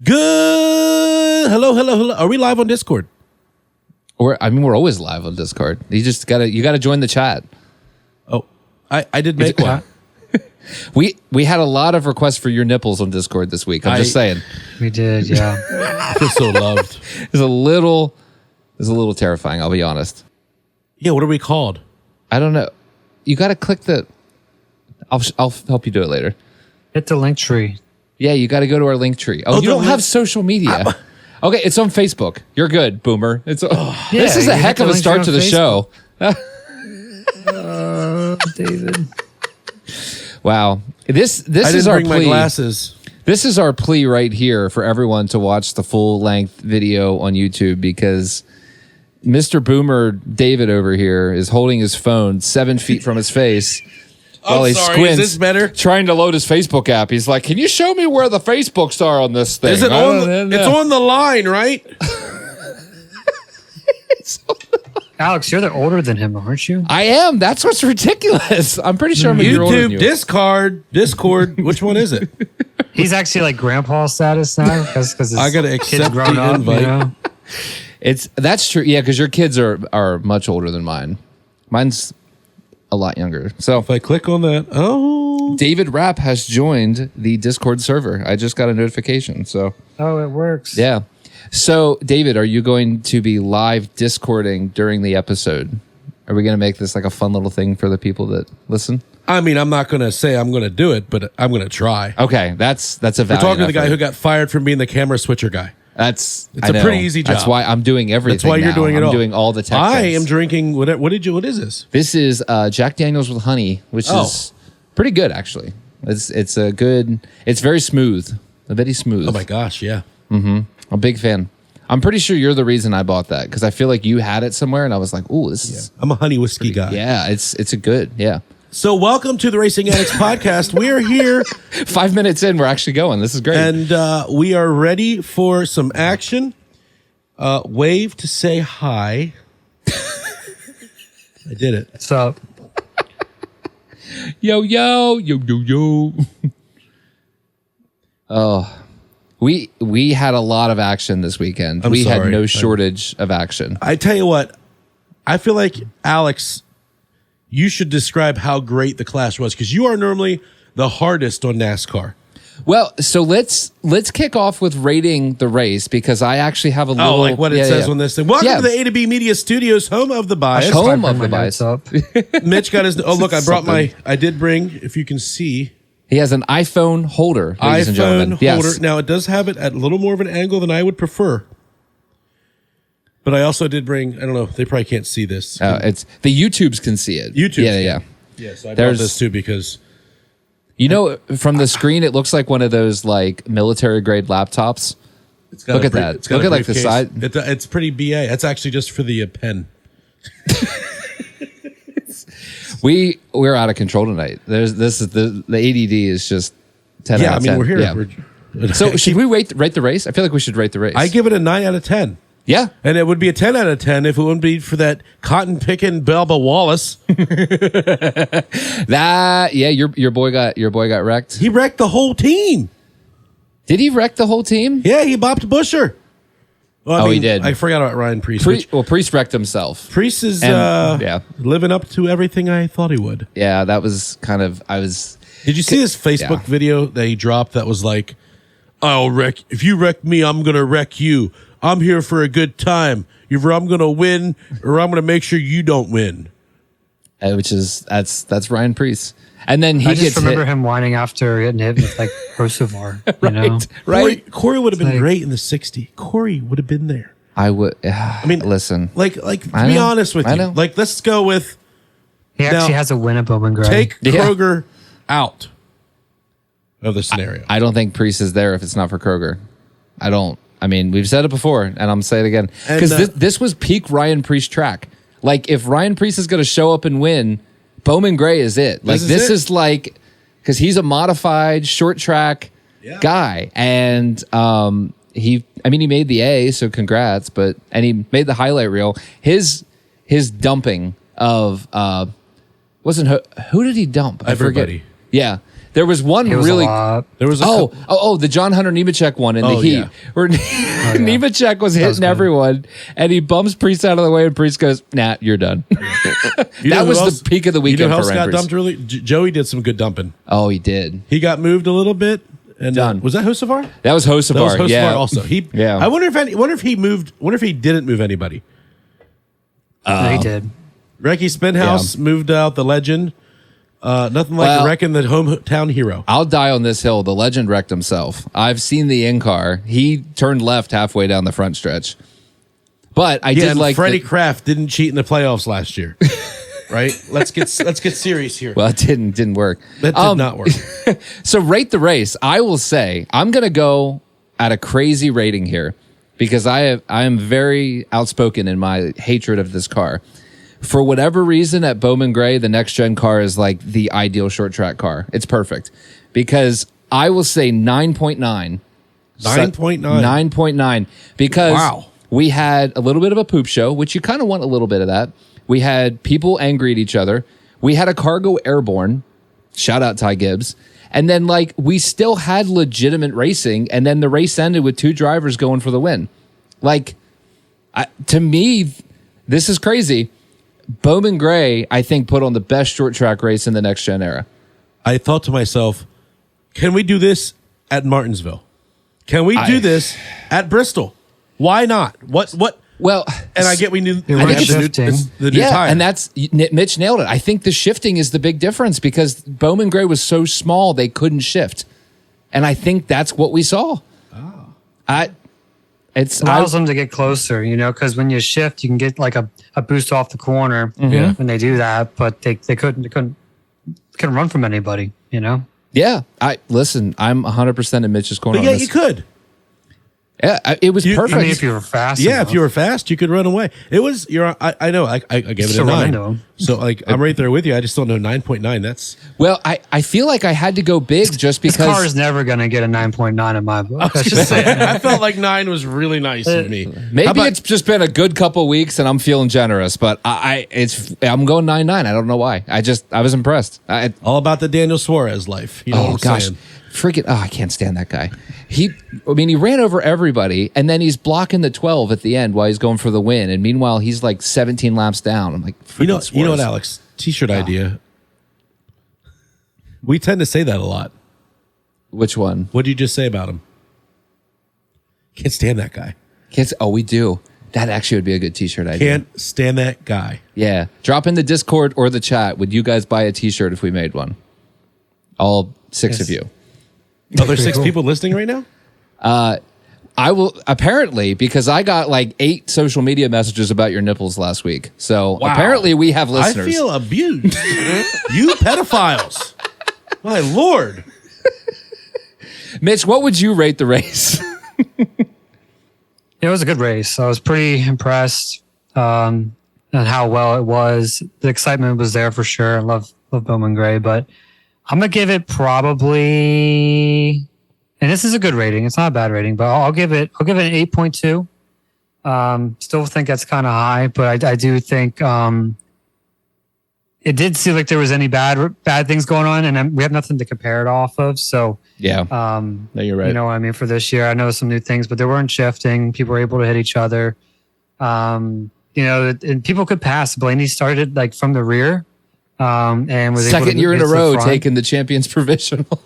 Good. Hello. Are we live on Discord? We're always live on Discord. You gotta join the chat. Oh, I did make one. We had a lot of requests for your nipples on Discord this week. I'm just saying. We did, yeah. I feel so loved. It's a little terrifying, I'll be honest. Yeah, what are we called? I don't know. You got to click the. I'll help you do it later. Hit the link tree. Yeah, you got to go to our link tree. Oh, you don't have social media. Okay, it's on Facebook. You're good, Boomer. This is a heck of a start to the show. David. Wow. This is our plea. My glasses. This is our plea right here for everyone to watch the full length video on YouTube, because Mr. Boomer David over here is holding his phone 7 feet from his face while he squints. Is this better? Trying to load his Facebook app. He's like, "Can you show me where the Facebooks are on this thing?" Is it on? It's on the line, right? Alex, you're older than him, aren't you? I am. That's what's ridiculous. I'm pretty sure I'm a year older than you. YouTube, Discord. Which one is it? He's actually like grandpa status now because I gotta accept the invite. You know? That's true. Yeah, because your kids are much older than mine. Mine's a lot younger. So if I click on that, David Rapp has joined the Discord server. I just got a notification. So it works. Yeah. So David, are you going to be live Discording during the episode? Are we going to make this like a fun little thing for the people that listen? I mean, I'm not going to say I'm going to do it, but I'm going to try. Okay, that's a valid. We're talking to the guy who got fired from being the cammer switcher guy. It's a pretty easy job. That's why I'm doing everything. That's why you're doing it all. I'm doing all the tech. I am drinking. What is this? This is Jack Daniel's with honey, which is pretty good actually. It's a good. It's very smooth. Very smooth. Oh my gosh, yeah. I'm a big fan. I'm pretty sure you're the reason I bought that, because I feel like you had it somewhere and I was like, "Ooh, this is." I'm a honey whiskey guy. Yeah, it's a good. Yeah. So welcome to the Racing Addicts podcast. We are here. 5 minutes in, we're actually going. This is great. And we are ready for some action. Wave to say hi. I did it. What's up? Yo. Oh, we had a lot of action this weekend. We had no shortage of action. I tell you what, I feel like, Alex, you should describe how great the clash was, because you are normally the hardest on NASCAR. Well, so let's kick off with rating the race, because I actually have a little... Oh, like what it says on this thing. Welcome to the A to B Media Studios, home of the bias. Home of the bias. Mitch got his... Oh, look, I did bring, if you can see... He has an iPhone holder, ladies and gentlemen. Holder. Now, it does have it at a little more of an angle than I would prefer. But I also did bring... I don't know. They probably can't see this. It's the YouTubes can see it. YouTube. Yeah. Yeah, so I brought this too because... from the screen, it looks like one of those like military grade laptops. Look at that. Look at like the side. It's pretty BA. That's actually just for the pen. We're out of control tonight. The ADD is just 10 out of 10. Yeah, I mean, we're here. Yeah. So should we rate the race? I feel like we should rate the race. I give it a 9 out of 10. Yeah. And it would be a 10 out of 10 if it wouldn't be for that cotton picking Belba Wallace. Your boy got wrecked. He wrecked the whole team. Did he wreck the whole team? Yeah, he bopped Busher. Well, he did. I forgot about Ryan Preece. Preece wrecked himself. Preece is living up to everything I thought he would. Yeah, that was kind of... Did you see his Facebook video that he dropped that was like, "I'll wreck... If you wreck me, I'm going to wreck you. I'm here for a good time. Either I'm going to win or I'm going to make sure you don't win." That's Ryan Preece. And then I just remember him whining after getting hit with like Percival. Right. Corey would have been great in the 60. Corey would have been there. I would. I mean, listen. Like to be honest with you, like let's go with. He actually has a win at Bowman Gray. Take Kroger out of the scenario. I don't think Preece is there if it's not for Kroger. I don't. I mean, we've said it before, and I'm saying it again, because this was peak Ryan Preece track. Like, if Ryan Preece is going to show up and win, Bowman Gray is it. Like, this is like, because he's a modified short track guy, and he made the A, so congrats. And he made the highlight reel. His dumping of who did he dump? Everybody. Yeah. There was one It was really. a lot. There was the John Hunter Nemechek one in the Heat, yeah. where Nemechek was hitting everyone, and he bumps Priest out of the way, and Priest goes, "Nah, you're done." That was the peak of the weekend. You know who else for got Priest. dumped early? Joey did some good dumping. Oh, he did. He got moved a little bit. And Done. Was that Hocevar? That was Hocevar. That was Hocevar yeah. also. Yeah. I wonder if he moved. Wonder if he didn't move anybody. They did. Recky Spinhouse moved out the legend. Nothing like wrecking the hometown hero. I'll die on this hill. The legend wrecked himself. I've seen the in-car. He turned left halfway down the front stretch. But I did like Freddie Kraft didn't cheat in the playoffs last year. Right? Let's get serious here. Well, it didn't work. That did not work. So rate the race. I will say I'm going to go at a crazy rating here because I am very outspoken in my hatred of this car. For whatever reason, at Bowman Gray, the next gen car is like the ideal short track car. It's perfect because I will say 9.9. 9.9. 9.9 because Wow. we had a little bit of a poop show, which you kind of want a little bit of that. We had people angry at each other. We had a car go airborne. Shout out Ty Gibbs. And then like we still had legitimate racing. And then the race ended with 2 drivers going for the win. Like to me, this is crazy. Bowman Gray, I think, put on the best short track race in the next gen era. I thought to myself, can we do this at Martinsville? Can we do this at Bristol? Why not? What? Well, And I get we knew. You're I right, think it's shifting. the new tire. and that's Mitch nailed it. I think the shifting is the big difference because Bowman Gray was so small they couldn't shift, and I think that's what we saw. It allows them to get closer, because when you shift, you can get like a boost off the corner when they do that, but they couldn't run from anybody, Yeah, listen. I'm 100% in Mitch's corner. But on yeah, this. you could. Yeah, it was perfect. I mean, if you were fast. Yeah, enough. if you were fast, you could run away. It was. I know. I gave it a Still run 9. into 'em. So like I'm right there with you. I just don't know 9.9. That's Well, I feel like I had to go big just This because car is never going to get a 9.9 in my book. That's just I felt like 9 was really nice of me. maybe How about- it's just been a good couple weeks and I'm feeling generous, but I'm going 9.9. I don't know why. I was impressed. all about the Daniel Suarez life. You know what I'm Gosh. saying? Freaking! I can't stand that guy. He ran over everybody, and then he's blocking the 12 at the end while he's going for the win. And meanwhile, he's like 17 laps down. I'm like, You know freaking what, Suarez. Alex? T-shirt idea. We tend to say that a lot. Which one? What did you just say about him? Can't stand that guy. We do. That actually would be a good T-shirt idea. Can't stand that guy. Yeah. Drop in the Discord or the chat. Would you guys buy a T-shirt if we made one? All 6 of you. Are there 6 people listening right now? I will apparently because I got like 8 social media messages about your nipples last week. So apparently we have listeners. I feel abused. You pedophiles. My Lord. Mitch, what would you rate the race? It was a good race. I was pretty impressed on how well it was. The excitement was there for sure. I love Bowman Gray, but I'm gonna give it probably, and this is a good rating. It's not a bad rating, but I'll give it an 8.2. Still think that's kind of high, but I do think it did seem like there was any bad things going on, and we have nothing to compare it off of. So Yeah. No, you're right. you know what I mean? For this year, I know some new things, but they weren't shifting. People were able to hit each other. And people could pass. Blaney started like from the rear. And was able Second to year in get a to the row front. taking the champions provisional.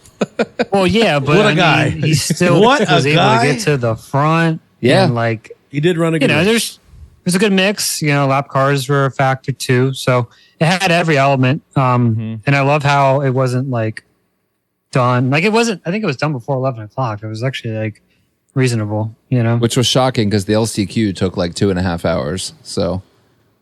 Well, yeah, but What a I mean, guy. he still What a was able guy. to get to the front. Yeah. And like, He did run a good race. there's a good mix. Lap cars were a factor too. So it had every element. And I love how it wasn't like done. Like it wasn't, I think it was done before 11 o'clock. It was actually like reasonable, Which was shocking because the LCQ took like 2.5 hours. So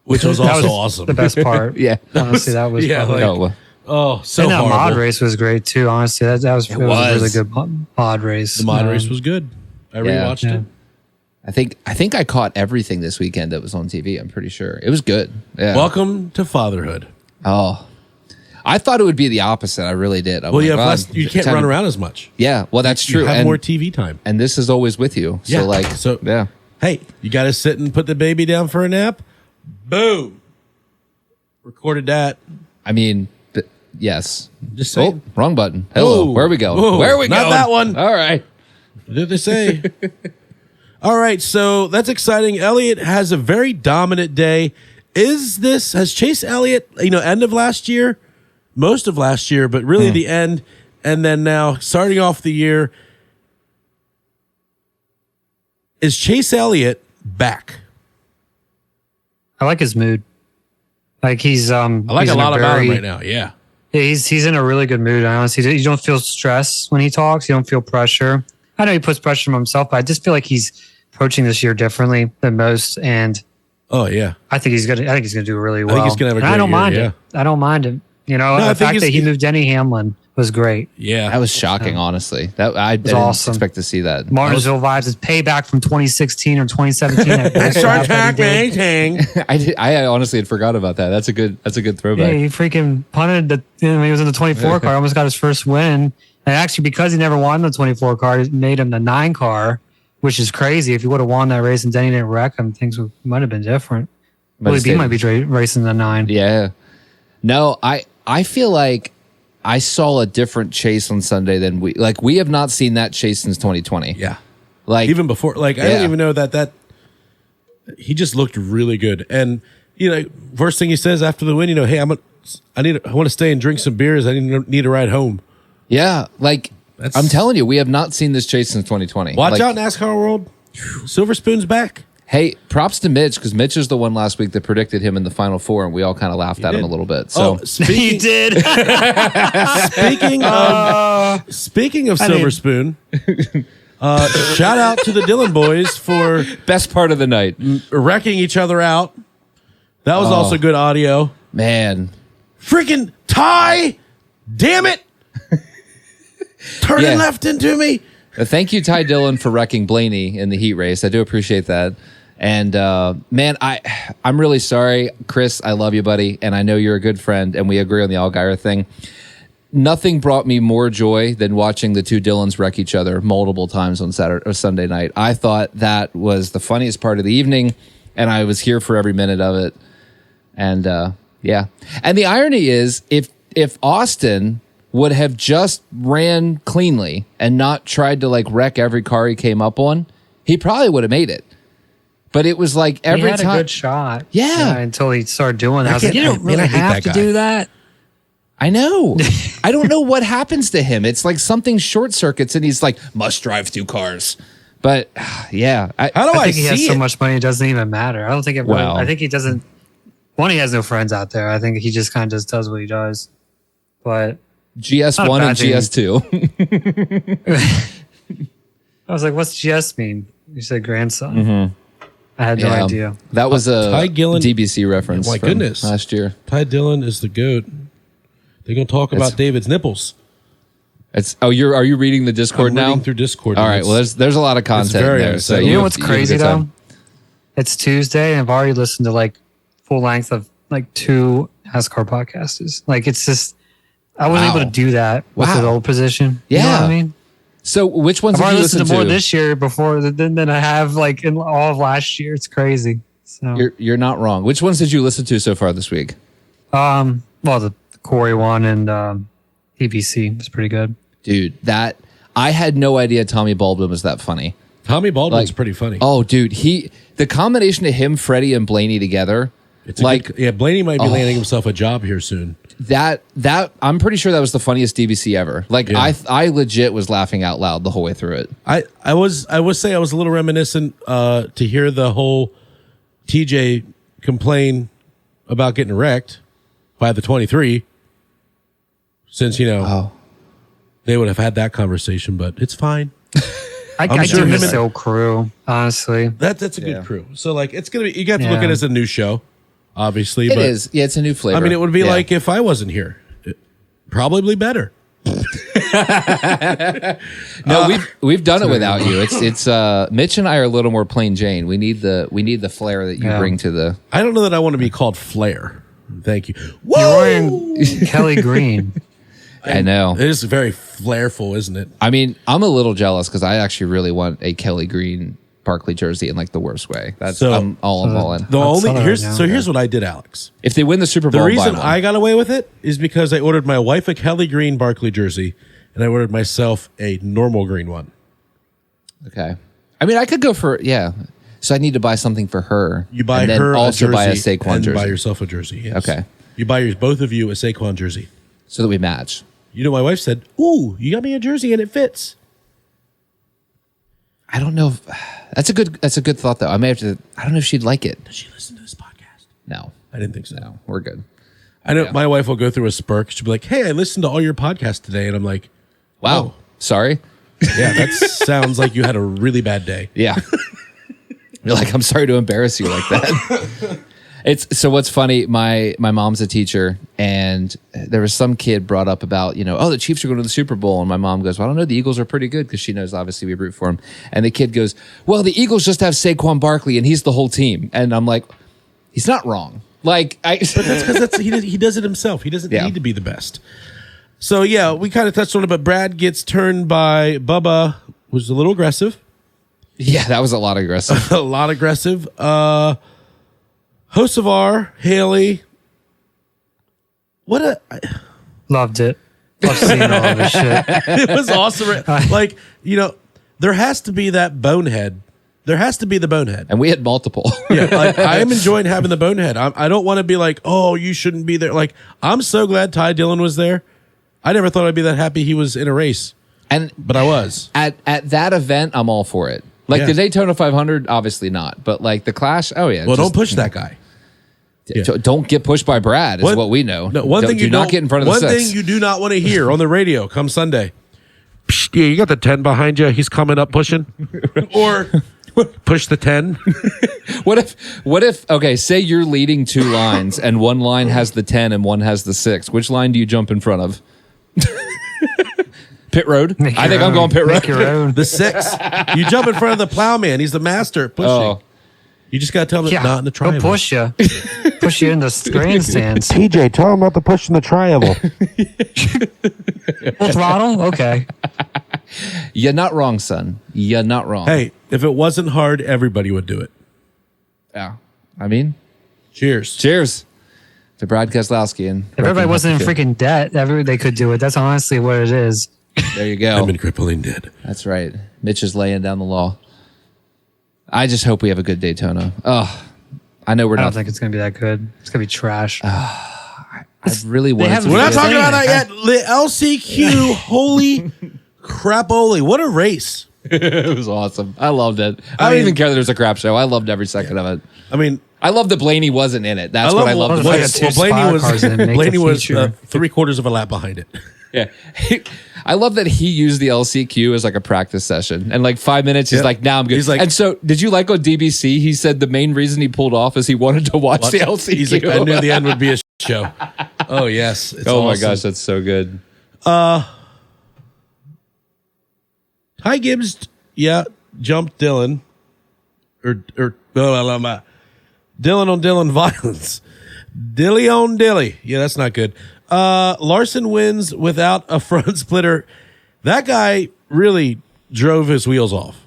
Which was That also was awesome. The best part. Yeah. Honestly, that was Yeah, probably. like- oh, well, Oh, so And that horrible. mod race was great too. Honestly, that was a really good mod race. The mod race was good. I rewatched Yeah. it. I think I caught everything this weekend that was on TV. I'm pretty sure it was good. Yeah. Welcome to fatherhood. Oh, I thought it would be the opposite. I really did. Well, you can't run around as much. Yeah, well, that's You true. have and, more TV time. and this is always with you. So Yeah. yeah. Hey, you got to sit and put the baby down for a nap. Boom. Recorded that. I mean, Yes. Just saying. Oh, wrong button. Hello. Whoa. Where are we going? Whoa. Where are we Not going? that one. All right. What did they say? All right, so that's exciting. Elliott has a very dominant day. Has Chase Elliott, end of last year, most of last year, but really the end, and then now starting off the year, is Chase Elliott back? I like his mood. Like he's I like a lot about him right now. Yeah. He's in a really good mood. Honestly, you don't feel stress when he talks. You don't feel pressure. I know he puts pressure on himself, but I just feel like he's approaching this year differently than most. And oh yeah, I think he's gonna do really well. I think he's gonna have a great year. I don't mind yeah. it. I don't mind him. The fact that he moved Denny Hamlin was great. Yeah, that was shocking. Honestly, I didn't awesome. expect to see that. Martinsville vibes is payback from 2016 or 2017. Start tang. I honestly had forgot about that. That's a good throwback. Yeah, he freaking punted when he was in the 24 car. Almost got his first win. And actually, because he never won the 24 car, it made him the 9 car, which is crazy. If he would have won that race and Denny didn't wreck him, things might have been different. Willie B might be racing the 9. Yeah. No, I feel like I saw a different Chase on Sunday than we have not seen that Chase since 2020. Yeah. Like even before, I didn't even know that he just looked really good. And first thing he says after the win, hey, I want to stay and drink some beers. I need a ride home. Yeah, I'm telling you, we have not seen this Chase since 2020. Watch out, NASCAR world. Silver Spoon's back. Hey, props to Mitch, because Mitch is the one last week that predicted him in the Final Four, and we all kind of laughed at him a little bit. So he did. Speaking of Silver Spoon, shout out to the Dillon boys for best part of the night, wrecking each other out. That was also good audio. Man, freaking Ty, damn it, turning left into me. Thank you, Ty Dillon, for wrecking Blaney in the heat race. I do appreciate that. And man, I'm really sorry, Chris. I love you, buddy, and I know you're a good friend, and we agree on the Allgaier thing. Nothing brought me more joy than watching the two Dillons wreck each other multiple times on Saturday or Sunday night. I thought that was the funniest part of the evening, and I was here for every minute of it. And yeah, and the irony is, if Austin would have just ran cleanly and not tried to wreck every car he came up on, he probably would have made it. But it was every time. He had a good shot. Yeah. Until he started doing that. I was like, you don't really have to do that. I know. I don't know what happens to him. It's like something short circuits and he's must drive 2 cars. But yeah. I think he has so much money it doesn't even matter. I don't think it really, I think he doesn't. One, he has no friends out there. I think he just kind of just does what he does. But GS1 and GS2. I was like, what's GS mean? You said grandson. Mm-hmm. I had no idea. That was a Ty Gillen, DBC reference. My goodness. Last year. Ty Dillon is the GOAT. They're going to talk about David's nipples. Are you reading the Discord now? I'm reading through Discord. All right. Well, there's a lot of content there. So you know what's crazy though? It's Tuesday, and I've already listened to full length of 2 NASCAR podcasts. It's just I wasn't able to do that with the old position. You know what I mean? So which ones have you listened to? More this year before than I have in all of last year. It's crazy. So you're not wrong. Which ones did you listen to so far this week? Well, the Corey one and EBC was pretty good. Dude, I had no idea Tommy Baldwin was that funny. Tommy Baldwin's pretty funny. Oh, dude, the combination of him, Freddie, and Blaney together. It's Blaney might be landing himself a job here soon. That I'm pretty sure that was the funniest DVC ever. I legit was laughing out loud the whole way through it. I was a little reminiscent to hear the whole TJ complain about getting wrecked by the 23. Since they would have had that conversation, but it's fine. I do miss the old crew, honestly. That's a good crew. So it's gonna be. You got to look at it as a new show. Obviously, it is. Yeah, it's a new flavor. I mean, it would be like if I wasn't here. Probably better. No, we've done it without you. It's Mitch and I are a little more plain Jane. We need the flair that you bring to the. I don't know that I want to be called Flair. Thank you. Whoa! You're wearing Kelly Green. I know. It is very flairful, isn't it? I mean, I'm a little jealous because I actually really want a Kelly Green Barkley jersey in like the worst way. I'm all in. Here's what I did, Alex. If they win the Super Bowl, the reason I got away with it is because I ordered my wife a Kelly green Barkley jersey, and I ordered myself a normal green one. Okay. I mean, I could go for So I need to buy something for her. You buy and her then also a jersey buy a Saquon and jersey. buy yourself a jersey. Yes. Okay. You buy both of you a Saquon jersey so that we match. You know, my wife said, "Ooh, you got me a jersey and it fits." I don't know. That's a good thought though. I may have to. I don't know if she'd like it. Does she listen to this podcast? No, I didn't think so. No, we're good. I know my wife will go through a spurk. She'll be like, "Hey, I listened to all your podcasts today," and I'm like, "Wow, oh. Sorry." Yeah, that sounds like you had a really bad day. Yeah. You're like, I'm sorry to embarrass you like that. So what's funny, my mom's a teacher, and there was some kid brought up about, the Chiefs are going to the Super Bowl. And my mom goes, well, I don't know. The Eagles are pretty good, because she knows, obviously, we root for them. And the kid goes, well, the Eagles just have Saquon Barkley, and he's the whole team. And I'm like, he's not wrong. But that's because he does it himself. He doesn't need to be the best. So, yeah, we kind of touched on it, but Brad gets turned by Bubba, who's a little aggressive. Yeah, that was a lot aggressive. A lot aggressive. Hocevar, Haley. Loved it. I've seen all of this shit. It was awesome. Like, there has to be that bonehead. There has to be the bonehead. And we had multiple. Yeah, like, I am enjoying having the bonehead. I don't want to be like, oh, you shouldn't be there. Like, I'm so glad Ty Dillon was there. I never thought I'd be that happy he was in a race. But I was. At that event, I'm all for it. Like the Daytona 500, obviously not. But like the Clash, oh yeah. Well, don't push that guy. Yeah. Don't get pushed by Brad is what we know. No, one thing you not get in front of the six. One thing you do not want to hear on the radio come Sunday. Psst, yeah, you got the 10 behind you. He's coming up pushing. Or push the 10. What if, okay, say you're leading two lines and one line has the 10 and one has the 6. Which line do you jump in front of? Pit road. I think I'm going pit road. Make your own. The 6. You jump in front of the plowman. He's the master at pushing. Oh. You just got to tell him it's not in the triangle. He'll push you. Push you in the grandstands. TJ, tell him about the push in the triangle. Full throttle? Okay. You're not wrong, son. You're not wrong. Hey, if it wasn't hard, everybody would do it. Yeah. I mean, cheers. Cheers to Brad Keselowski. And if everybody wasn't in freaking debt, they could do it. That's honestly what it is. There you go. I'm in crippling debt. That's right. Mitch is laying down the law. I just hope we have a good Daytona. Oh, I know we're not. I don't think it's going to be that good. It's going to be trash. I really want to. We're not talking about that yet. The LCQ, holy crapoli. What a race. It was awesome. I loved it. I don't even care that there's a crap show. I loved every second of it. I mean, I love that Blaney wasn't in it. That's what I loved. Blaney was 3/4 of a lap behind it. Yeah. I love that he used the LCQ as like a practice session. And like 5 minutes, he's like, now I'm good. He's like, and so did you like on DBC? He said the main reason he pulled off is he wanted to watch the LCQ. He's like, I knew the end would be a show. Oh, yes. It's awesome. My gosh, that's so good. Ty Gibbs, jumped Dillon. Dillon on Dillon violence. Dilly on Dilly. Yeah, that's not good. Larson wins without a front splitter. That guy really drove his wheels off.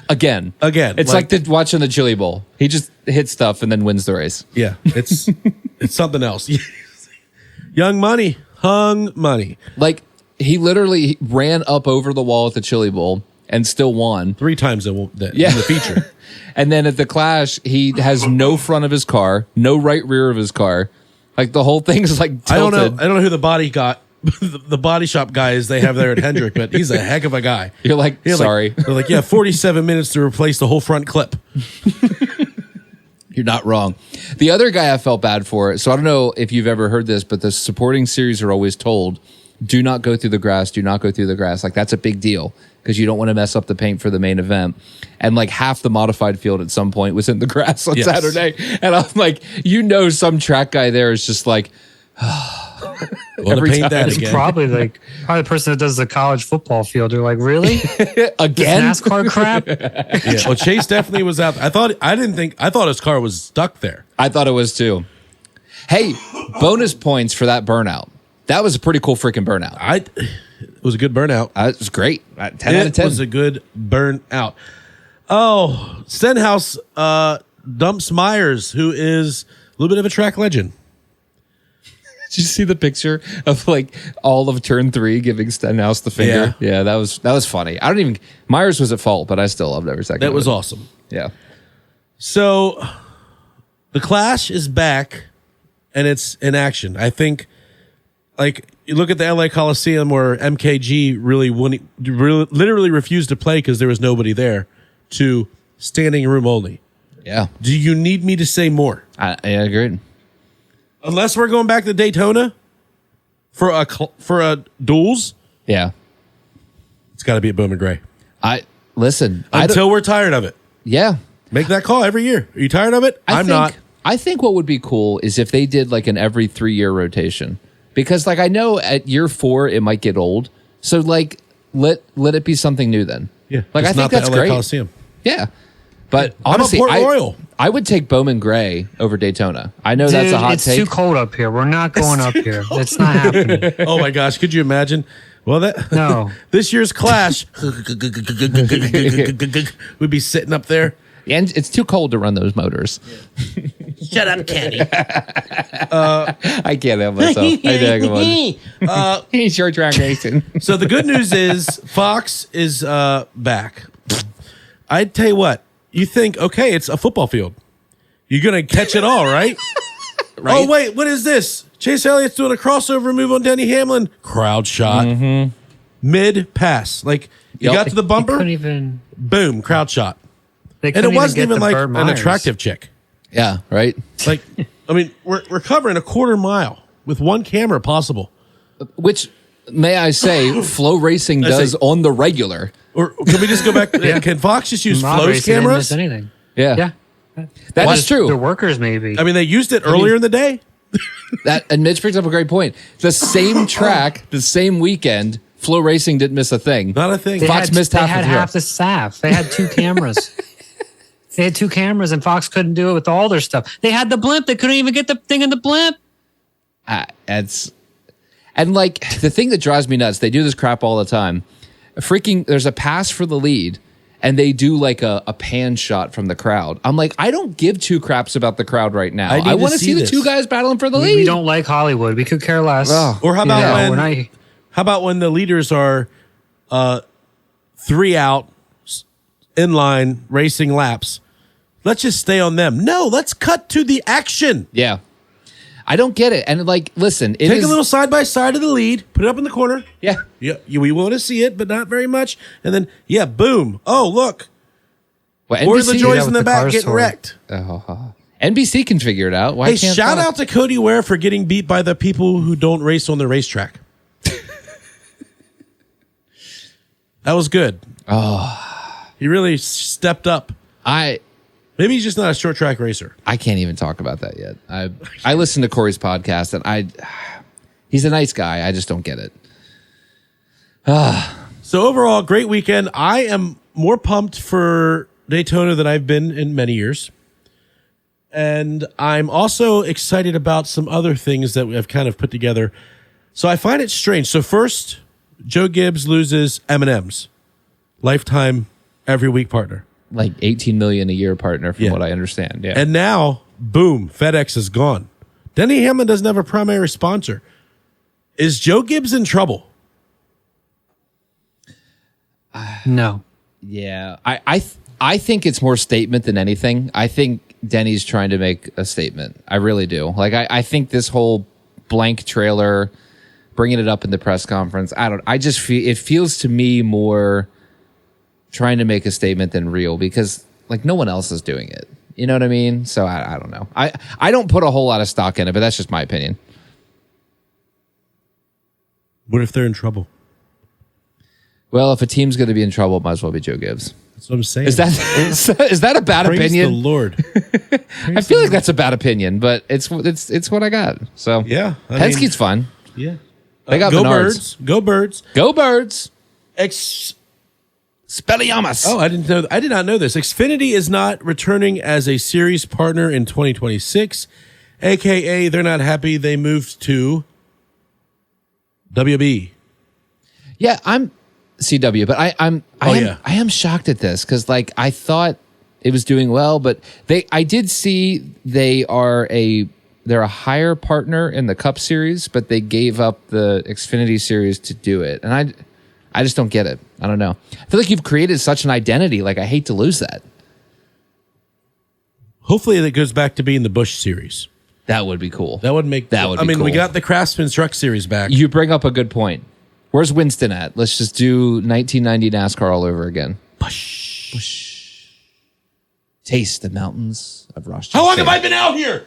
Again. It's like watching the Chili Bowl. He just hits stuff and then wins the race. Yeah, it's something else. Young money, hung money. Like he literally ran up over the wall at the Chili Bowl and still won 3 times in the feature. And then at the Clash, he has no front of his car, no right rear of his car. Like the whole thing is like tilted. I don't know who the body shop guy is they have there at Hendrick, but he's a heck of a guy. You're like, sorry. They're like, 47 minutes to replace the whole front clip. You're not wrong. The other guy I felt bad for, so I don't know if you've ever heard this, but the supporting series are always told, do not go through the grass, do not go through the grass. Like that's a big deal because you don't want to mess up the paint for the main event. And like half the modified field at some point was in the grass on Saturday. And I'm like, some track guy there is just like, every time. It's probably the person that does the college football field. They're like, really? Again? This NASCAR crap? Yeah. Well, Chase definitely was out. I thought his car was stuck there. I thought it was too. Hey, bonus points for that burnout. That was a pretty cool freaking burnout. It was a good burnout. It was great. 10 out of 10. It was a good burnout. Oh, Stenhouse dumps Myers, who is a little bit of a track legend. Did you see the picture of like all of turn 3 giving Stenhouse the finger? Yeah, that was funny. Myers was at fault, but I still loved every second. That was awesome. Yeah. So the Clash is back and it's in action. I think, like, you look at the LA Coliseum where MKG literally refused to play because there was nobody there, to standing room only. Yeah. Do you need me to say more? I agreed. Unless we're going back to Daytona for a duels. Yeah. It's got to be at Bowman Gray. Until we're tired of it. Yeah. Make that call every year. Are you tired of it? I'm not. I think what would be cool is if they did like an every 3-year rotation, because like I know at year 4 it might get old. So like let it be something new then. Yeah. Like I think that's great. Coliseum. Yeah. But honestly, I would take Bowman Gray over Daytona. I know that's a hot take. It's too cold up here. We're not going up here. It's not happening. Oh my gosh, could you imagine? Well, no. This year's Clash would be sitting up there. And it's too cold to run those motors. Yeah. Shut up, Kenny. I can't help myself. He's short track racing. So the good news is Fox is back. I'd tell you what. You think, okay, it's a football field. You're going to catch it all, right? Right? Oh, wait, what is this? Chase Elliott's doing a crossover move on Denny Hamlin. Crowd shot. Mm-hmm. Mid-pass. Like, you got to the bumper, boom, crowd shot. And it wasn't even like an attractive chick. Yeah, right? Like, I mean, we're covering a quarter mile with one camera possible. Which, may I say, Flow Racing does on the regular. Or can we just go back? Can Fox just use Flow's cameras? Anything. Yeah. That is true. The workers, maybe. I mean, they used it earlier in the day. And Mitch brings up a great point. The same track, the same weekend, Flow Racing didn't miss a thing. Not a thing. Fox missed half of They had half the staff. They had 2 cameras. They had 2 cameras, and Fox couldn't do it with all their stuff. They had the blimp. They couldn't even get the thing in the blimp. And like the thing that drives me nuts, they do this crap all the time. There's a pass for the lead, and they do like a pan shot from the crowd. I'm like, I don't give 2 craps about the crowd right now. I want to see the 2 guys battling for the lead. We don't like Hollywood. We could care less. Or how about when the leaders are 3 out in line racing laps? Let's just stay on them. No, let's cut to the action. Yeah. I don't get it. And like, listen, take a little side by side of the lead, put it up in the corner. Yeah. We want to see it, but not very much. And then, boom. Oh, look. Well, or the Joys in the back getting wrecked. NBC can figure it out. Why can't shout out to Cody Ware for getting beat by the people who don't race on the racetrack. That was good. Oh. He really stepped up. Maybe he's just not a short track racer. I can't even talk about that yet. I listened to Corey's podcast, and he's a nice guy. I just don't get it. So overall, great weekend. I am more pumped for Daytona than I've been in many years. And I'm also excited about some other things that we have kind of put together. So I find it strange. So first, Joe Gibbs loses M&M's. Lifetime, every week partner. Like 18 million a year partner from what I understand. Yeah. And now, boom, FedEx is gone. Denny Hamlin doesn't have a primary sponsor. Is Joe Gibbs in trouble? No. Yeah. I think it's more statement than anything. I think Denny's trying to make a statement. I really do. Like I think this whole blank trailer, bringing it up in the press conference, I just feel it feels to me more trying to make a statement than real, because like no one else is doing it. You know what I mean? So I don't know. I don't put a whole lot of stock in it, but that's just my opinion. What if they're in trouble? Well, if a team's going to be in trouble, it might as well be Joe Gibbs. That's what I'm saying. Is that a bad Praise opinion? the Lord. I feel like that's a bad opinion, but it's what I got. So yeah, Penske's fun. Yeah, they got go Menards. Birds. Go Birds. Go Birds. Spelliamus. Oh, I did not know this. Xfinity is not returning as a series partner in 2026, aka they're not happy they moved to WB. Yeah, CW, but I am shocked at this because like I thought it was doing well, but I did see they're a higher partner in the Cup Series, but they gave up the Xfinity Series to do it, and I just don't get it. I don't know. I feel like you've created such an identity. Like I hate to lose that. Hopefully, that goes back to being the Busch Series. That would be cool. That would make. That would. I mean, we got the Craftsman Truck Series back. You bring up a good point. Where's Winston at? Let's just do 1990 NASCAR all over again. Busch. Busch. Taste the mountains of Ross. How long have I been out here?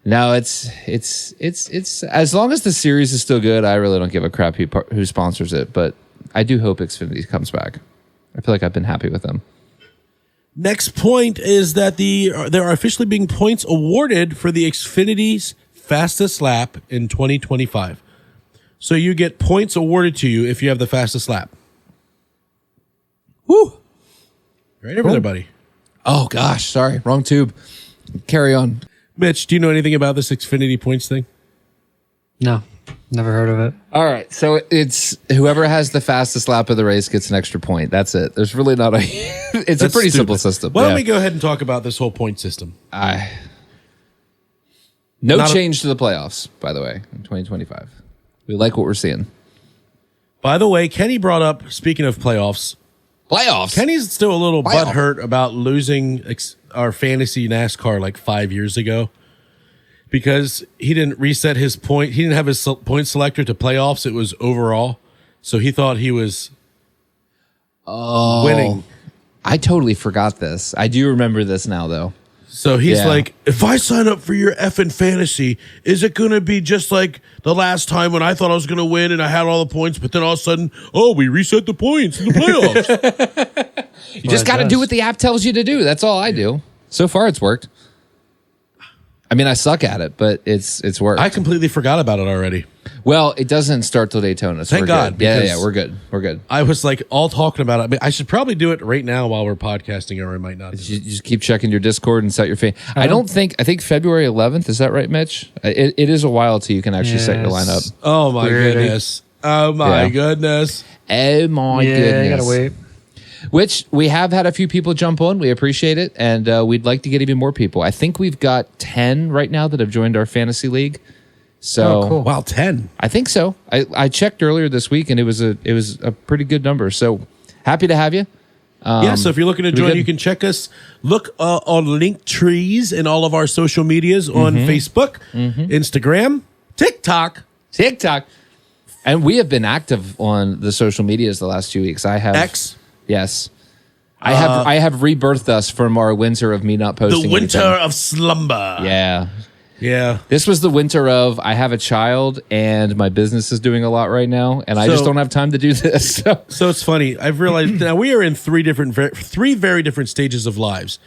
No, it's as long as the series is still good, I really don't give a crap who sponsors it. But I do hope Xfinity comes back. I feel like I've been happy with them. Next point is that there are officially being points awarded for the Xfinity's fastest lap in 2025. So you get points awarded to you if you have the fastest lap. Woo! Right over there, buddy. Oh, gosh. Sorry. Wrong tube. Carry on. Mitch, do you know anything about this Xfinity points thing? No, never heard of it. All right. So it's whoever has the fastest lap of the race gets an extra point. That's it. There's really not a... It's a pretty simple system. Why don't we go ahead and talk about this whole point system? No change to the playoffs, by the way, in 2025. We like what we're seeing. By the way, Kenny brought up, speaking of playoffs, Kenny's still a little butthurt about losing our fantasy NASCAR like 5 years ago because he didn't reset his point. He didn't have his point selector to playoffs. It was overall. So he thought he was winning. I totally forgot this. I do remember this now, though. So he's like, if I sign up for your effing fantasy, is it going to be just like the last time when I thought I was going to win and I had all the points, but then all of a sudden, we reset the points in the playoffs. You just got to do what the app tells you to do. That's all I do. So far, it's worked. I mean, I suck at it, but it's worked. I completely forgot about it already. Well, it doesn't start till Daytona. So Thank God. Yeah, we're good. We're good. I was like all talking about it. I mean, I should probably do it right now while we're podcasting, or I might not. You just keep checking your Discord and set your fan. I think February 11th. Is that right, Mitch? It is a while till you can actually set your lineup. Oh my goodness. Oh my goodness. Oh my goodness. You gotta wait. Which we have had a few people jump on. We appreciate it. And we'd like to get even more people. I think we've got 10 right now that have joined our fantasy league. So cool. Wow, 10. I think so. I checked earlier this week and it was a pretty good number. So happy to have you. So if you're looking to join, you can check us. Look on link trees in all of our social medias on Facebook, Instagram, TikTok. And we have been active on the social medias the last 2 weeks. I have X. Yes. I have rebirthed us from our winter of me not posting. The winter of slumber. Yeah. Yeah. This was the winter of I have a child and my business is doing a lot right now and I just don't have time to do this. So it's funny. I've realized now we are in three very different stages of lives.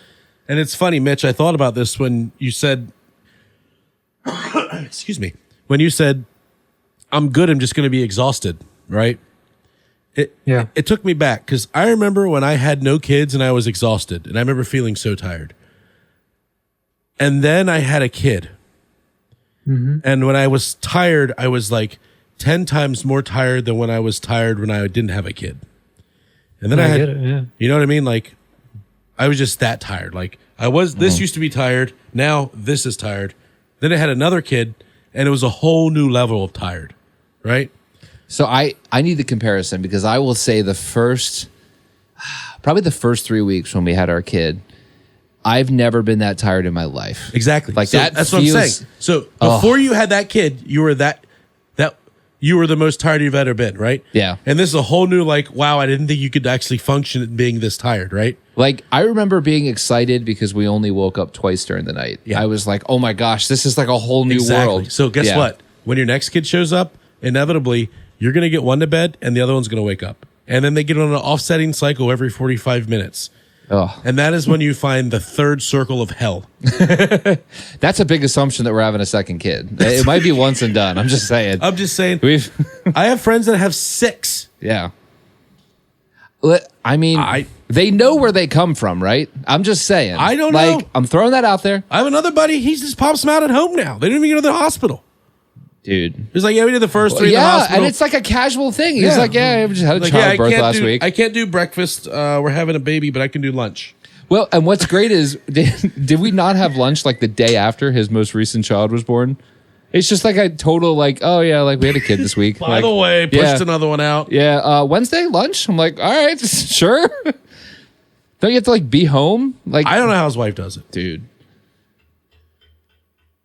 And it's funny, Mitch, I thought about this when you said, excuse me, when you said, I'm good, I'm just going to be exhausted, right? It took me back because I remember when I had no kids and I was exhausted and I remember feeling so tired. And then I had a kid. And when I was tired, I was like 10 times more tired than when I was tired when I didn't have a kid. And then I had, you know what I mean? Like I was just that tired. Like this used to be tired. Now this is tired. Then I had another kid and it was a whole new level of tired. Right. So I need the comparison because I will say probably the first 3 weeks when we had our kid, I've never been that tired in my life. Exactly. Like that's what I'm saying. So before you had that kid, you were you were the most tired you've ever been, right? Yeah. And this is a whole new wow, I didn't think you could actually function being this tired, right? Like I remember being excited because we only woke up twice during the night. Yeah. I was like, oh my gosh, this is like a whole new world. So guess what? When your next kid shows up, inevitably you're going to get one to bed and the other one's going to wake up. And then they get on an offsetting cycle every 45 minutes. Oh. And that is when you find the third circle of hell. That's a big assumption that we're having a second kid. It might be once and done. I'm just saying. I have friends that have 6. Yeah. I mean, they know where they come from, right? I'm just saying. I don't know. I'm throwing that out there. I have another buddy. He just pops them out at home now. They don't even go to the hospital. Dude. He's like, yeah, we did the first 3 in the hospital. And it's like a casual thing. He's like, yeah, we just had a childbirth last week. I can't do breakfast. We're having a baby, but I can do lunch. Well, and what's great is, did we not have lunch like the day after his most recent child was born? It's just like a total like, oh yeah, like we had a kid this week. By the way, pushed another one out. Yeah, Wednesday lunch. I'm like, all right, sure. Don't you have to like be home? Like, I don't know how his wife does it, dude.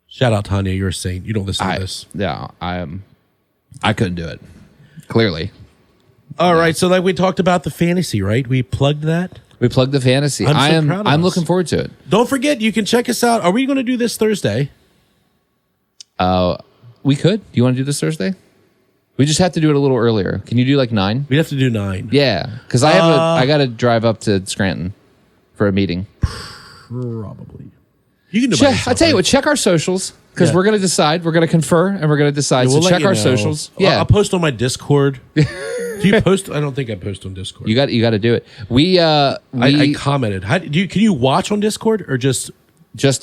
Shout out Tanya, you're a saint. You don't listen to this. Yeah, I couldn't do it. Clearly. All right, so like we talked about the fantasy, right? We plugged that. We plugged the fantasy. I'm looking forward to it. Don't forget, you can check us out. Are we going to do this Thursday? We could. Do you want to do this Thursday? We just have to do it a little earlier. Can you do like 9? We'd have to do 9. Yeah, because I got to drive up to Scranton for a meeting. Probably. You can do it. I'll tell you what. Check our socials because we're going to decide. We're going to confer and we're going to decide. Yeah, so check our socials. Yeah, I'll post on my Discord. Do you post? I don't think I post on Discord. You got to do it. I commented. Can you watch on Discord or just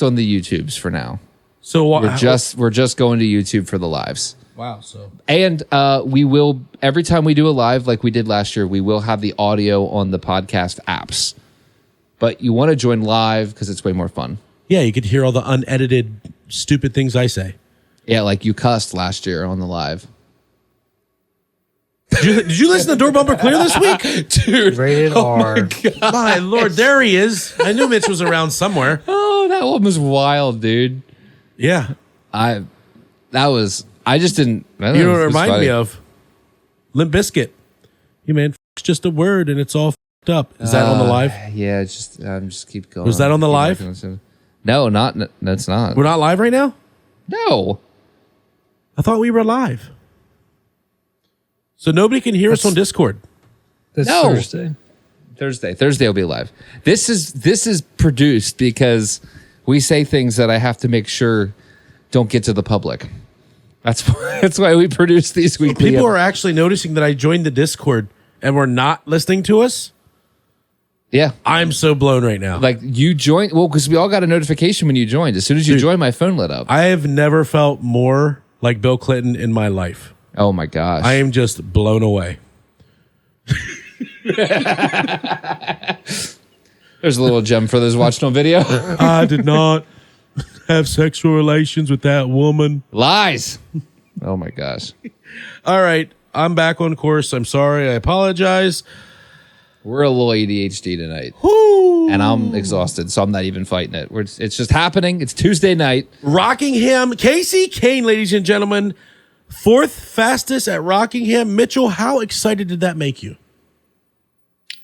on the YouTubes for now? So we're just going to YouTube for the lives. Wow. So and we will every time we do a live like we did last year, we will have the audio on the podcast apps. But you want to join live because it's way more fun. Yeah, you could hear all the unedited stupid things I say. Yeah, like you cussed last year on the live. Did you listen to Door Bumper Clear this week? Dude, rated R. My Lord, there he is. I knew Mitch was around somewhere. Oh, that one was wild, dude. Yeah. I just didn't. You know what it reminded me of? Limp Bizkit. You man, it's just a word and it's all fucked up. Is that on the live? Yeah, just keep going. Was that on the live? No, that's not. We're not live right now? No. I thought we were live. So nobody can hear us on Discord. This Thursday will be live. This is produced because we say things that I have to make sure don't get to the public. That's why we produce these weekly. People are actually noticing that I joined the Discord and we're not listening to us. Yeah. I'm so blown right now. Like you joined, because we all got a notification when you joined. As soon as you joined, my phone lit up. I have never felt more like Bill Clinton in my life. Oh my gosh. I am just blown away. There's a little gem for those watching on video. I did not have sexual relations with that woman. Lies. Oh my gosh. All right. I'm back on course. I'm sorry. I apologize. We're a little ADHD tonight. Woo. And I'm exhausted, so I'm not even fighting it. It's just happening. It's Tuesday night. Rockingham. Casey Kane, ladies and gentlemen. 4th fastest at Rockingham. Mitchell, how excited did that make you?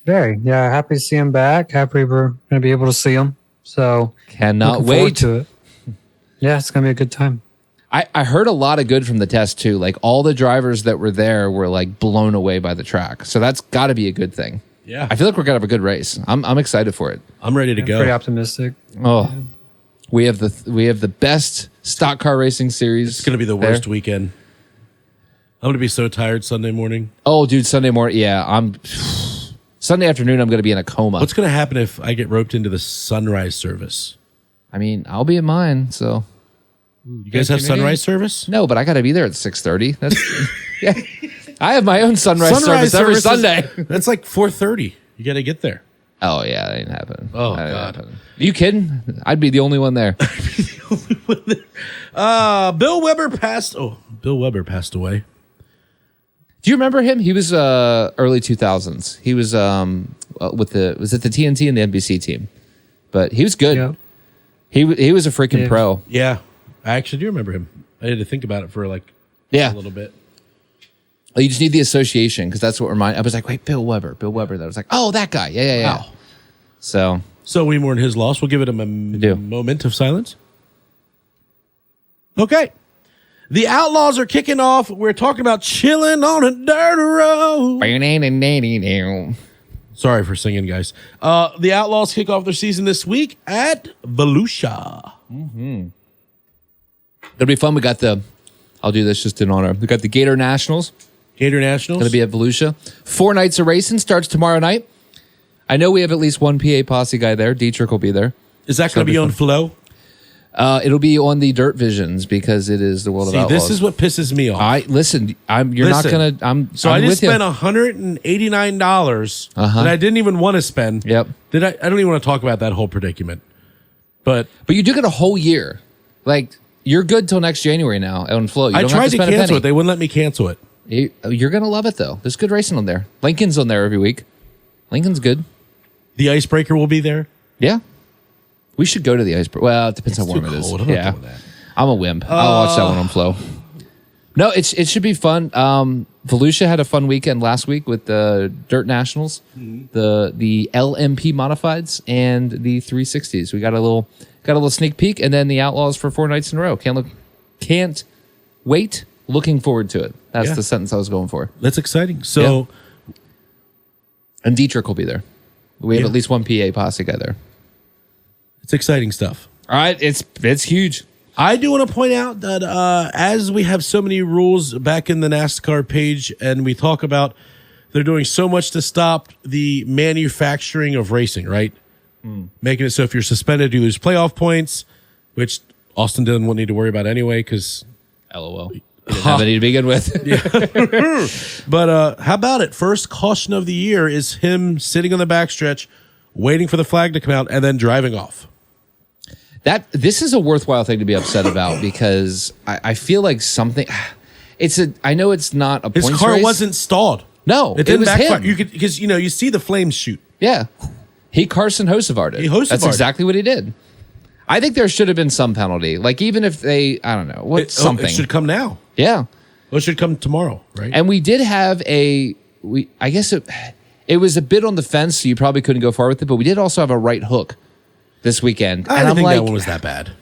Very. Yeah, happy to see him back. Happy we're going to be able to see him. So cannot wait to it. Yeah, it's going to be a good time. I heard a lot of good from the test too. Like all the drivers that were there were like blown away by the track. So that's got to be a good thing. Yeah. I feel like we're going to have a good race. I'm excited for it. I'm ready to go. Pretty optimistic. Oh. Yeah. We have the best stock car racing series. It's going to be the worst weekend. I'm going to be so tired Sunday morning. Oh, dude, Sunday morning. Yeah, Sunday afternoon, I'm going to be in a coma. What's going to happen if I get roped into the sunrise service? I mean, I'll be in mine, so. You guys have sunrise service? No, but I got to be there at 6:30. That's yeah. I have my own sunrise service every Sunday. That's like 4:30. You got to get there. Oh, yeah, that ain't happening. Oh, God. Are you kidding? I'd be the only one there. Bill Weber passed away. Do you remember him? He was early 2000s. He was was it the TNT and the NBC team? But he was good. Yeah. He was a freaking pro. Yeah. I actually do remember him. I had to think about it for a little bit. You just need the association because that's what reminded. I was like, wait, Bill Weber. That was like, oh, that guy. Yeah. Wow. So we mourn his loss. We'll give it a moment of silence. Okay. The Outlaws are kicking off. We're talking about chilling on a dirt road. Sorry for singing, guys. The Outlaws kick off their season this week at Volusia. Mm-hmm. It'll be fun. I'll do this just in honor. We got the Gator Nationals. Gator Nationals. Going to be at Volusia. 4 nights of racing. Starts tomorrow night. I know we have at least one PA posse guy there. Dietrich will be there. Is that going to be on Flow? It'll be on the Dirt Visions because it is the World of Outlaws. This is what pisses me off. You're not gonna. I just spent $189 that I didn't even want to spend. Yep. I don't even want to talk about that whole predicament. But you do get a whole year. Like you're good till next January now on Flow. I tried to cancel it. They wouldn't let me cancel it. You're gonna love it though. There's good racing on there. Lincoln's on there every week. Lincoln's good. The Icebreaker will be there. Yeah. We should go to the Icebreaker. Well, it depends how warm it is. Yeah. I'm a wimp. I'll watch that one on Flow. No, it should be fun. Volusia had a fun weekend last week with the Dirt Nationals, the LMP Modifieds, and the 360s. We got a little sneak peek, and then the Outlaws for 4 nights in a row. Can't wait. Looking forward to it. That's the sentence I was going for. That's exciting. So, and Dietrich will be there. We have at least one PA posse guy there. It's exciting stuff. All right, it's huge. I do want to point out that as we have so many rules back in the NASCAR page, and we talk about they're doing so much to stop the manufacturing of racing, right? Making it so if you're suspended, you lose playoff points, which Austin Dillon won't need to worry about anyway because... LOL. He didn't have any to begin with. But how about it? First caution of the year is him sitting on the backstretch, waiting for the flag to come out, and then driving off. This is a worthwhile thing to be upset about because I feel like something. I know it's not a points race. His car wasn't stalled. No, it didn't backfire. him. You could because you see the flames shoot. Yeah, he Carson Hocevar'd it. That's exactly what he did. I think there should have been some penalty, like even if they, I don't know, something. It should come now. Yeah, well, it should come tomorrow, right? And we did have I guess it was a bit on the fence, so you probably couldn't go far with it. But we did also have a right hook this weekend. I didn't think that one was that bad.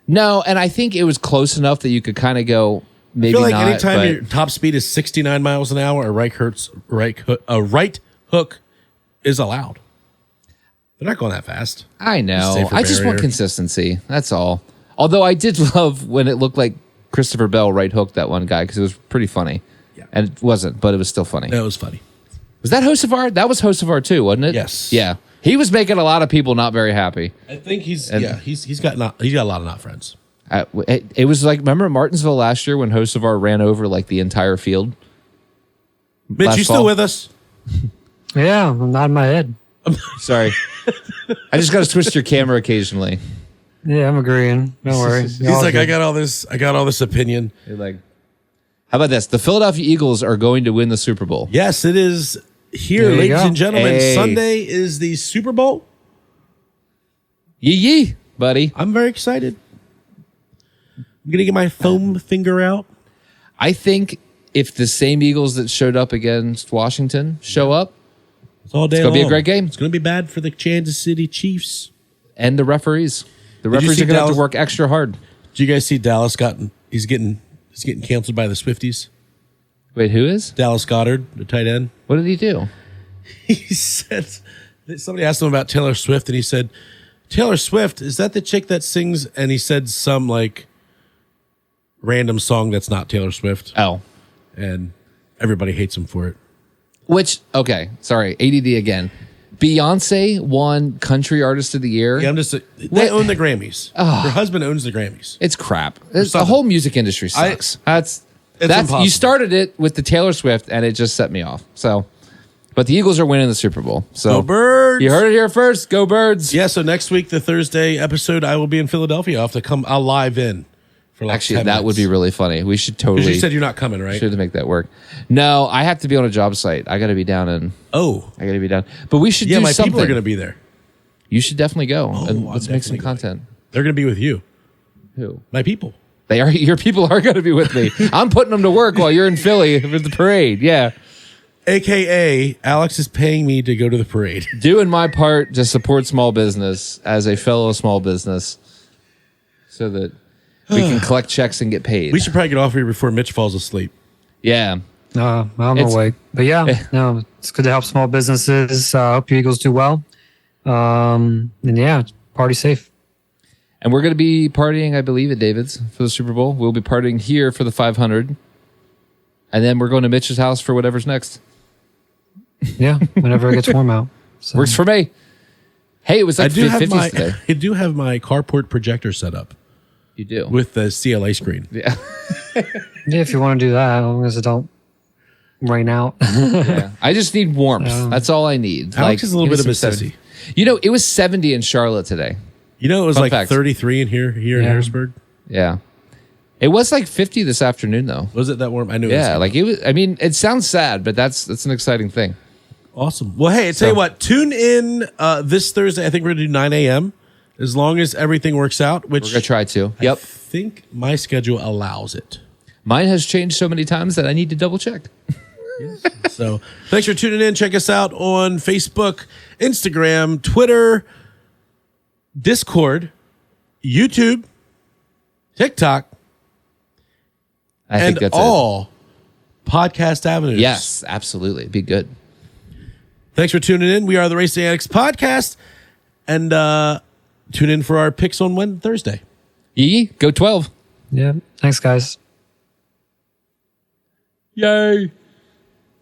No, and I think it was close enough that you could kind of go, maybe not. I feel like anytime your top speed is 69 miles an hour, a right hook is allowed. They're not going that fast. I know. I just want consistency. That's all. Although I did love when it looked like Christopher Bell right hooked that one guy because it was pretty funny. Yeah. And it wasn't, but it was still funny. It was funny. Was that Hocevar? That was Hocevar too, wasn't it? Yes. Yeah. He was making a lot of people not very happy. I think he's got a lot of not friends. It was like, remember at Martinsville last year when Hocevar ran over like the entire field? Mitch, you still with us? Yeah, I'm nodding my head. Sorry. I just got to twist your camera occasionally. Yeah, I'm agreeing. Don't worry. He's like, I got all this opinion. You're like, how about this? The Philadelphia Eagles are going to win the Super Bowl. Yes, it is here, ladies and gentlemen. Hey. Sunday is the Super Bowl. Yee, buddy. I'm very excited. I'm going to get my foam finger out. I think if the same Eagles that showed up against Washington show up, it's all day it's going to be a great game. It's going to be bad for the Kansas City Chiefs. And the referees. The referees are going to have to work extra hard. Did you guys see Dallas he's getting canceled by the Swifties? Wait, who is? Dallas Goedert, the tight end. What did he do? He said, somebody asked him about Taylor Swift, and he said, Taylor Swift, is that the chick that sings? And he said some like random song that's not Taylor Swift. Oh. And everybody hates him for it. Which, okay, sorry, ADD again. Beyonce won Country Artist of the Year. Yeah, they own the Grammys. Her husband owns the Grammys. It's crap. The whole music industry sucks. That's impossible. You started it with the Taylor Swift, and it just set me off. So, but the Eagles are winning the Super Bowl. So go Birds! You heard it here first. Go Birds! Yeah. So next week, the Thursday episode, I will be in Philadelphia. I'll live in. For like actually, that would be really funny. We should totally. Because you said you're not coming, right? Should make that work. No, I have to be on a job site. I got to be down in. Oh, I got to be down. But we should do my something. People are going to be there. You should definitely go. And let's make some content. They're going to be with you. Who? My people. They are. Your people are going to be with me. I'm putting them to work while you're in Philly for the parade. Yeah. AKA, Alex is paying me to go to the parade. Doing my part to support small business as a fellow small business, so that we can collect checks and get paid. We should probably get off here before Mitch falls asleep. Yeah. I'm awake. But no, it's good to help small businesses. Hope you Eagles do well. And yeah, party safe. And we're going to be partying, I believe, at David's for the Super Bowl. We'll be partying here for the 500. And then we're going to Mitch's house for whatever's next. Yeah, whenever it gets warm out. So. Works for me. Hey, it was like 50s today. I do have my carport projector set up. You do. With the CLA screen. Yeah. Yeah, if you want to do that, as long as it don't rain out. Yeah. I just need warmth. That's all I need. Alex is a little bit of a sissy. You know, it was 70 in Charlotte today. You know, it was Fun like fact. 33 in here in Harrisburg. Yeah. It was like 50 this afternoon, though. Was it that warm? I knew. Yeah, like it was. I mean, it sounds sad, but that's an exciting thing. Awesome. Well, hey, I tell you what. Tune in this Thursday. I think we're gonna do 9 a.m. as long as everything works out. Which We're gonna try to. Yep. I think my schedule allows it. Mine has changed so many times that I need to double check. So thanks for tuning in. Check us out on Facebook, Instagram, Twitter, Discord, YouTube, TikTok, I think that's all podcast avenues. Yes, absolutely. Be good. Thanks for tuning in. We are the Racing Addicts podcast, and tune in for our picks on Thursday. Yee, go 12. Yeah. Thanks, guys. Yay.